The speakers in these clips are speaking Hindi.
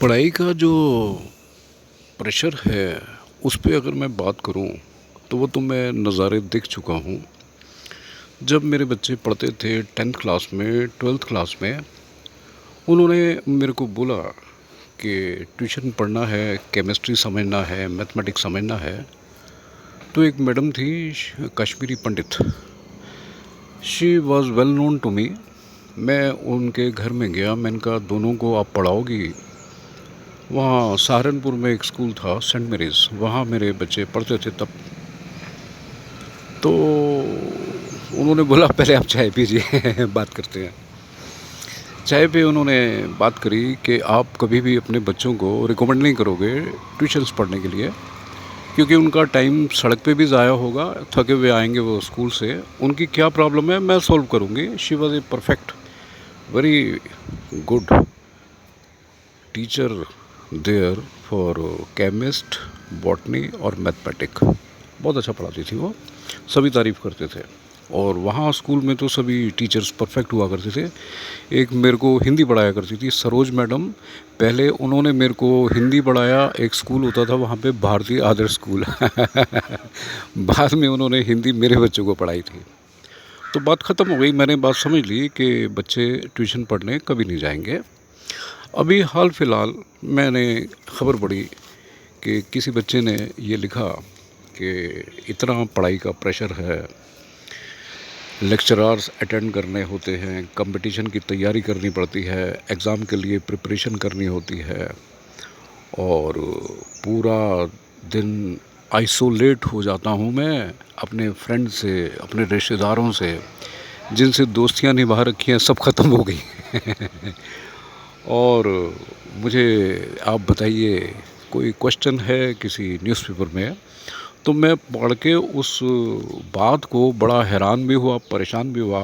पढ़ाई का जो प्रेशर है उस पे अगर मैं बात करूं तो वो तो मैं नज़ारे देख चुका हूं। जब मेरे बच्चे पढ़ते थे 10th क्लास में 12th क्लास में उन्होंने मेरे को बोला कि ट्यूशन पढ़ना है, केमिस्ट्री समझना है, मैथमेटिक्स समझना है। तो एक मैडम थी, Kashmiri Pandit. She was well known to me. मैं उनके घर में गया, मैंने कहा दोनों को आप पढ़ाओगी? वहाँ सहारनपुर में एक स्कूल था, सेंट मेरीज़, वहाँ मेरे बच्चे पढ़ते थे तब। तो उन्होंने बोला पहले आप चाय पीजिए बात करते हैं। चाय पे उन्होंने बात करी कि आप कभी भी अपने बच्चों को रिकमेंड नहीं करोगे ट्यूशन्स पढ़ने के लिए, क्योंकि उनका टाइम सड़क पे भी ज़ाया होगा, थके हुए आएंगे वो स्कूल से। उनकी क्या प्रॉब्लम है मैं सॉल्व करूँगी। She was a perfect, very good teacher there for chemist, botany और मैथमेटिक। बहुत अच्छा पढ़ाती थी वो, सभी तारीफ़ करते थे। और वहाँ स्कूल में तो सभी टीचर्स परफेक्ट हुआ करते थे। एक मेरे को हिंदी पढ़ाया करती थी, सरोज मैडम। पहले उन्होंने मेरे को हिंदी पढ़ाया, एक स्कूल होता था वहाँ पे, भारतीय आदर्श स्कूल बाद में उन्होंने हिंदी मेरे बच्चों को पढ़ाई थी। तो बात ख़त्म हो गई, मैंने बात समझ ली कि बच्चे ट्यूशन पढ़ने कभी नहीं जाएंगे। अभी हाल फिलहाल मैंने खबर पड़ी कि किसी बच्चे ने ये लिखा कि इतना पढ़ाई का प्रेशर है, लेक्चरार्स अटेंड करने होते हैं, कंपटीशन की तैयारी करनी पड़ती है, एग्ज़ाम के लिए प्रिपरेशन करनी होती है, और पूरा दिन आइसोलेट हो जाता हूँ मैं अपने फ्रेंड से, अपने रिश्तेदारों से, जिनसे दोस्तियाँ निभा रखी हैं सब ख़त्म हो गई और मुझे आप बताइए, कोई क्वेश्चन है किसी न्यूज़पेपर में, तो मैं पढ़ के उस बात को बड़ा हैरान भी हुआ, परेशान भी हुआ।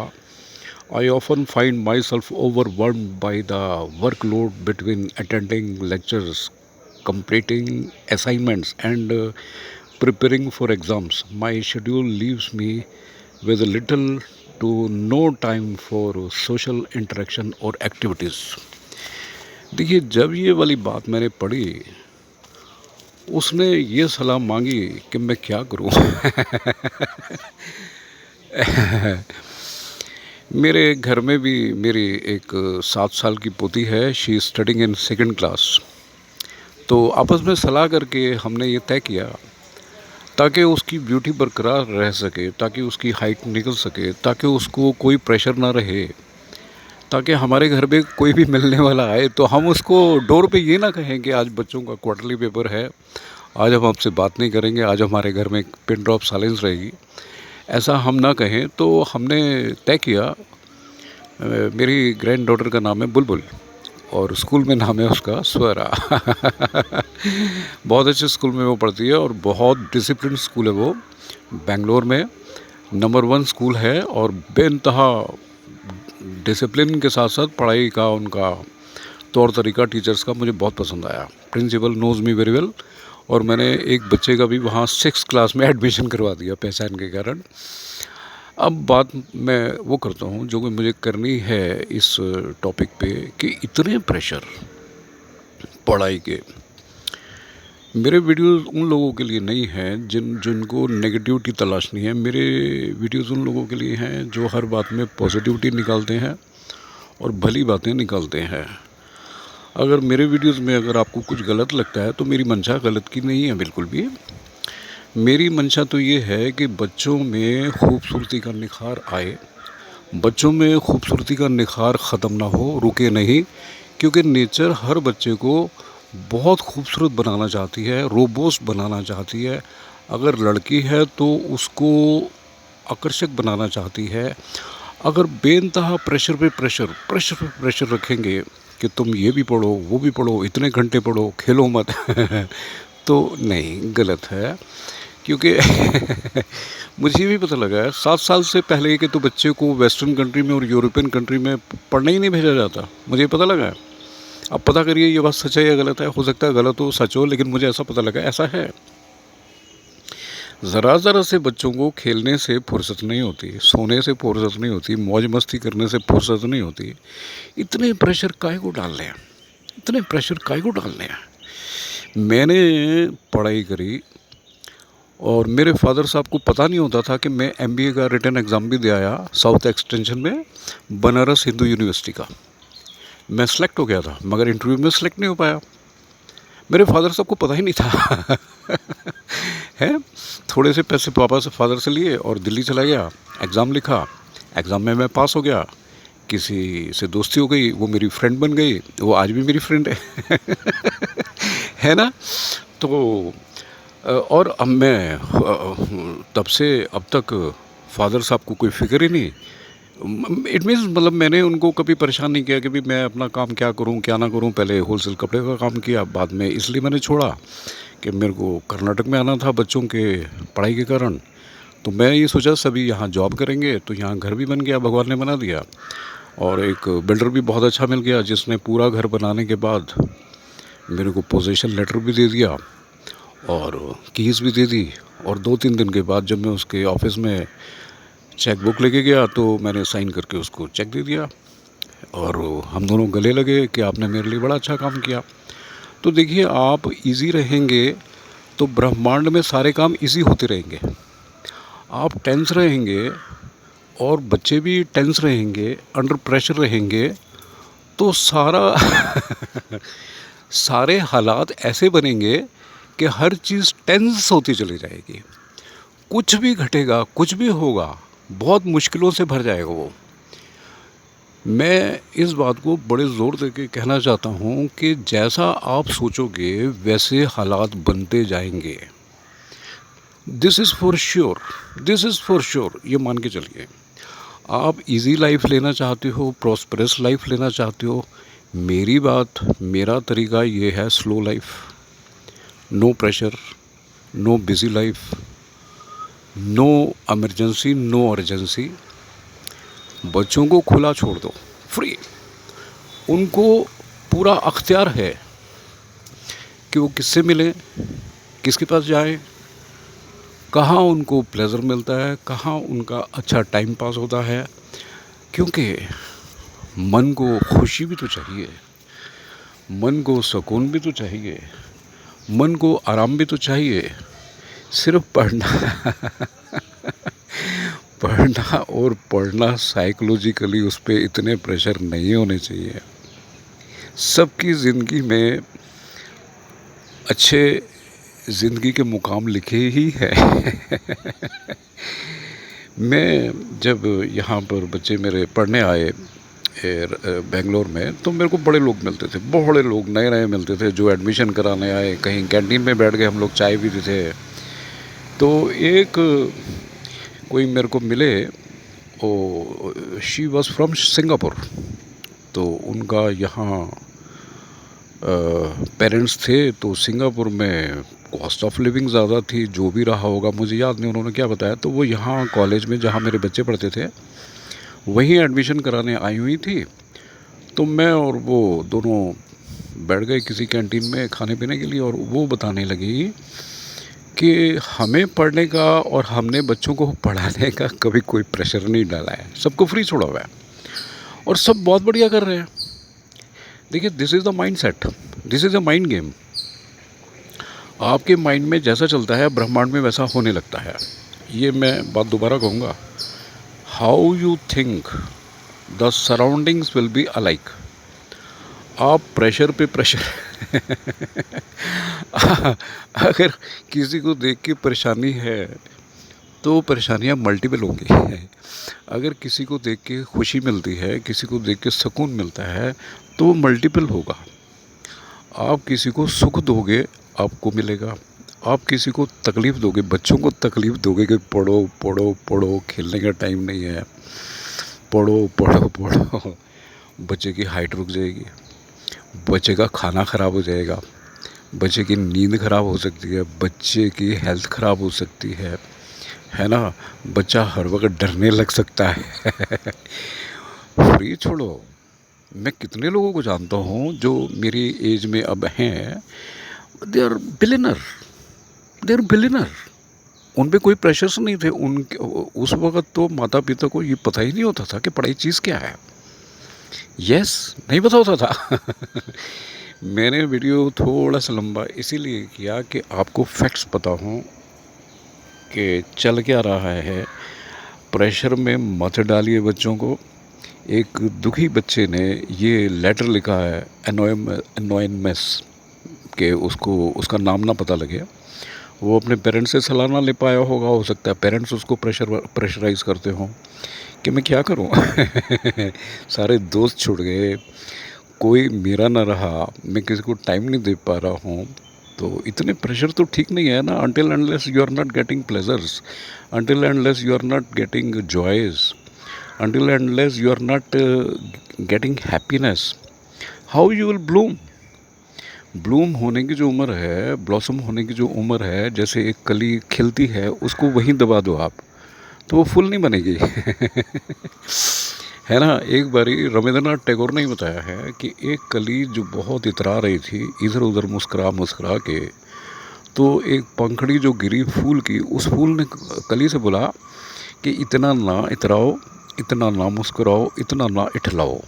I often find my self overwhelmed by the workload between attending lectures, completing assignments and preparing for exams. My schedule leaves me with little to no time for social interaction or activities. देखिए, जब ये वाली बात मैंने पढ़ी, उसने ये सलाह मांगी कि मैं क्या करूं मेरे घर में भी मेरी एक 7 साल की पोती है, she is studying in second class. तो आपस में सलाह करके हमने ये तय किया, ताकि उसकी ब्यूटी बरकरार रह सके, ताकि उसकी हाइट निकल सके, ताकि उसको कोई प्रेशर ना रहे, ताकि हमारे घर पे कोई भी मिलने वाला आए तो हम उसको डोर पे ये ना कहें कि आज बच्चों का क्वार्टरली पेपर है, आज हम आपसे बात नहीं करेंगे, आज हमारे घर में एक पिन ड्रॉप साइलेंस रहेगी, ऐसा हम ना कहें। तो हमने तय किया, मेरी ग्रैंड डॉटर का नाम है बुलबुल और स्कूल में नाम है उसका स्वरा बहुत अच्छे स्कूल में वो पढ़ती है और बहुत डिसिप्लिन स्कूल है वो, बेंगलोर में नंबर 1 स्कूल है। और बेइंतहा डिसिप्लिन के साथ साथ पढ़ाई का उनका तौर तरीका टीचर्स का मुझे बहुत पसंद आया। Principal knows me very well, और मैंने एक बच्चे का भी वहाँ 6th क्लास में एडमिशन करवा दिया पहचान के कारण। अब बात मैं वो करता हूँ जो कि मुझे करनी है इस टॉपिक पे, कि इतने प्रेशर पढ़ाई के। मेरे वीडियोस उन लोगों के लिए नहीं हैं जिनको नेगेटिविटी तलाशनी है। मेरे वीडियोस उन लोगों के लिए हैं जो हर बात में पॉजिटिविटी निकालते हैं और भली बातें निकालते हैं। अगर मेरे वीडियोस में अगर आपको कुछ गलत लगता है तो मेरी मंशा गलत की नहीं है बिल्कुल भी। मेरी मंशा तो ये है कि बच्चों में खूबसूरती का निखार आए, बच्चों में खूबसूरती का निखार ख़त्म ना हो, रुके नहीं, क्योंकि नेचर हर बच्चे को बहुत खूबसूरत बनाना चाहती है, रोबोस्ट बनाना चाहती है। अगर लड़की है तो उसको आकर्षक बनाना चाहती है। अगर बेइंतहा प्रेशर पे प्रेशर रखेंगे कि तुम ये भी पढ़ो, वो भी पढ़ो, इतने घंटे पढ़ो, खेलो मत तो नहीं, गलत है। क्योंकि मुझे भी पता लगा है 7 साल से पहले कि तो बच्चे को वेस्टर्न कंट्री में और यूरोपियन कंट्री में पढ़ने ही नहीं भेजा जाता, मुझे पता लगा है। अब पता करिए ये बात सच है या गलत है, हो सकता है गलत हो, सच हो, लेकिन मुझे ऐसा पता लगा, ऐसा है। ज़रा से बच्चों को खेलने से फुर्सत नहीं होती, सोने से फुर्सत नहीं होती, मौज मस्ती करने से फुर्सत नहीं होती। इतने प्रेशर काहे को डाल रहे हैं? इतने प्रेशर काहे को डालने हैं। मैंने पढ़ाई करी और मेरे फादर साहब को पता नहीं होता था कि मैं एमबीए का रिटन एग्ज़ाम भी दे आया साउथ एक्सटेंशन में, बनारस हिंदू यूनिवर्सिटी का। मैं सेलेक्ट हो गया था मगर इंटरव्यू में सेलेक्ट नहीं हो पाया। मेरे फादर साहब को पता ही नहीं था है। थोड़े से पैसे पापा से फादर से लिए और दिल्ली चला गया, एग्ज़ाम लिखा, एग्ज़ाम में मैं पास हो गया। किसी से दोस्ती हो गई, वो मेरी फ्रेंड बन गई, वो आज भी मेरी फ्रेंड है है ना। तो और अब मैं तब से अब तक फादर साहब को कोई फ़िक्र ही नहीं। इट मीन्स मतलब मैंने उनको कभी परेशान नहीं किया कि भी मैं अपना काम क्या करूं क्या ना करूं। पहले होलसेल कपड़े का काम किया, बाद में इसलिए मैंने छोड़ा कि मेरे को कर्नाटक में आना था बच्चों के पढ़ाई के कारण। तो मैं ये सोचा सभी यहाँ जॉब करेंगे, तो यहाँ घर भी बन गया, भगवान ने बना दिया। और एक बिल्डर भी बहुत अच्छा मिल गया जिसने पूरा घर बनाने के बाद मेरे को पोजीशन लेटर भी दे दिया और कीज़ भी दे दी। और 2-3 दिन के बाद जब मैं उसके ऑफिस में चेक बुक लेके गया तो मैंने साइन करके उसको चेक दे दिया और हम दोनों गले लगे कि आपने मेरे लिए बड़ा अच्छा काम किया। तो देखिए, आप इजी रहेंगे तो ब्रह्मांड में सारे काम इजी होते रहेंगे। आप टेंस रहेंगे और बच्चे भी टेंस रहेंगे, अंडर प्रेशर रहेंगे, तो सारे हालात ऐसे बनेंगे कि हर चीज़ टेंस होती चली जाएगी। कुछ भी घटेगा, कुछ भी होगा, बहुत मुश्किलों से भर जाएगा वो। मैं इस बात को बड़े ज़ोर दे के कहना चाहता हूँ कि जैसा आप सोचोगे वैसे हालात बनते जाएंगे। This is for sure, this is for sure. ये मान के चलिए, आप इजी लाइफ लेना चाहते हो, प्रॉस्परस लाइफ लेना चाहते हो, मेरी बात, मेरा तरीका ये है slow life, no pressure, no busy life, no emergency, no urgency. बच्चों को खुला छोड़ दो, फ्री। उनको पूरा अख्तियार है कि वो किससे मिलें, किसके पास जाएं, कहाँ उनको प्लेजर मिलता है, कहाँ उनका अच्छा टाइम पास होता है। क्योंकि मन को खुशी भी तो चाहिए, मन को सुकून भी तो चाहिए, मन को आराम भी तो चाहिए। सिर्फ पढ़ना और पढ़ना साइकोलॉजिकली उस पर इतने प्रेशर नहीं होने चाहिए। सबकी ज़िंदगी में अच्छे ज़िंदगी के मुकाम लिखे ही है मैं जब यहाँ पर बच्चे मेरे पढ़ने आए बेंगलोर में, तो मेरे को बड़े लोग मिलते थे, बड़े लोग नए नए मिलते थे जो एडमिशन कराने आए। कहीं कैंटीन में बैठ गए, हम लोग चाय पीते थे। तो एक कोई मेरे को मिले, oh she was from Singapore. तो उनका यहाँ पेरेंट्स थे, तो सिंगापुर में कॉस्ट ऑफ लिविंग ज़्यादा थी, जो भी रहा होगा मुझे याद नहीं उन्होंने क्या बताया। तो वो यहाँ कॉलेज में जहाँ मेरे बच्चे पढ़ते थे वहीं एडमिशन कराने आई हुई थी। तो मैं और वो दोनों बैठ गए किसी कैंटीन में खाने पीने के लिए, और वो बताने लगी कि हमें पढ़ने का और हमने बच्चों को पढ़ाने का कभी कोई प्रेशर नहीं डाला है, सबको फ्री छोड़ा हुआ है और सब बहुत बढ़िया कर रहे हैं। देखिए, this is the mind set, this is a mind game. आपके माइंड में जैसा चलता है ब्रह्मांड में वैसा होने लगता है। ये मैं बात दोबारा कहूँगा, how you think the surroundings will be alike. आप प्रेशर पे प्रेशर अगर किसी को देख के परेशानी है तो परेशानियाँ मल्टीपल होंगी। अगर किसी को देख के खुशी मिलती है, किसी को देख के सुकून मिलता है, तो वो मल्टीपल होगा। आप किसी को सुख दोगे, आपको मिलेगा। आप किसी को तकलीफ़ दोगे, बच्चों को तकलीफ़ दोगे कि पढ़ो पढ़ो पढ़ो, खेलने का टाइम नहीं है, पढ़ो पढ़ो पढ़ो, बच्चे की हाइट रुक जाएगी, बच्चे का खाना ख़राब हो जाएगा, बच्चे की नींद ख़राब हो सकती है, बच्चे की हेल्थ ख़राब हो सकती है ना। बच्चा हर वक्त डरने लग सकता है फ्री छोड़ो। मैं कितने लोगों को जानता हूँ जो मेरी एज में अब हैं, they are billionaire, they are billionaire. उन पे कोई प्रेशर्स नहीं थे। उनके उस वक़्त तो माता पिता को ये पता ही नहीं होता था कि पढ़ाई चीज़ क्या है। यस, नहीं पता होता था मैंने वीडियो थोड़ा सा लंबा इसीलिए किया कि आपको फैक्ट्स पता हों कि चल क्या रहा है। प्रेशर में मत डालिए बच्चों को। एक दुखी बच्चे ने ये लेटर लिखा है एनोयनमेस के उसको उसका नाम ना पता लगे। वो अपने पेरेंट्स से सलाह ना ले पाया होगा, हो सकता है पेरेंट्स उसको प्रेशराइज करते हों कि मैं क्या करूं। सारे दोस्त छूट गए, कोई मेरा ना रहा, मैं किसी को टाइम नहीं दे पा रहा हूँ। तो इतने प्रेशर तो ठीक नहीं है ना। Until unless you are not getting pleasures, until unless you are not getting joys, until and unless you are not getting happiness, how you will bloom। Bloom होने की जो उम्र है, ब्लॉसम होने की जो उम्र है, जैसे एक कली खिलती है उसको वहीं दबा दो आप, तो वो फूल नहीं बनेगी। है ना। एक बारी रविंद्रनाथ टैगोर ने ही बताया है कि एक कली जो बहुत इतरा रही थी इधर उधर मुस्करा मुस्करा के, तो एक पंखड़ी जो गिरी फूल की, उस फूल ने कली से बोला कि इतना ना इतराओ, इतना ना मुस्कुराओ, इतना ना इठलाओ।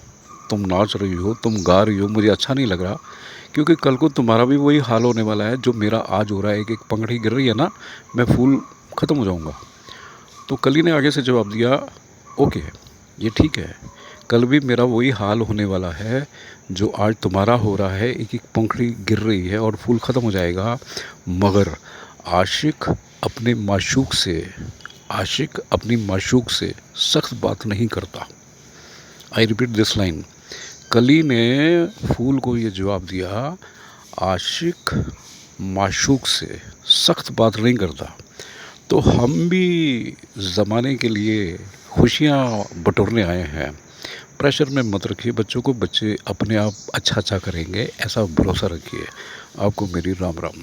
तुम नाच रही हो, तुम गा रही हो, मुझे अच्छा नहीं लग रहा, क्योंकि कल को तुम्हारा भी वही हाल होने वाला है जो मेरा आज हो रहा है। एक एक पंखड़ी गिर रही है ना, मैं फूल ख़त्म हो जाऊंगा। तो कली ने आगे से जवाब दिया, ओके ये ठीक है, कल भी मेरा वही हाल होने वाला है जो आज तुम्हारा हो रहा है। एक एक पंखड़ी गिर रही है और फूल ख़त्म हो जाएगा, मगर आशिक अपने माशूक से, आशिक अपनी माशूक से सख्त बात नहीं करता। I repeat this line. कली ने फूल को ये जवाब दिया, आशिक माशूक से सख्त बात नहीं करता। तो हम भी ज़माने के लिए खुशियाँ बटोरने आए हैं। प्रेशर में मत रखिए बच्चों को, बच्चे अपने आप अच्छा अच्छा करेंगे, ऐसा भरोसा रखिए। आपको मेरी राम राम।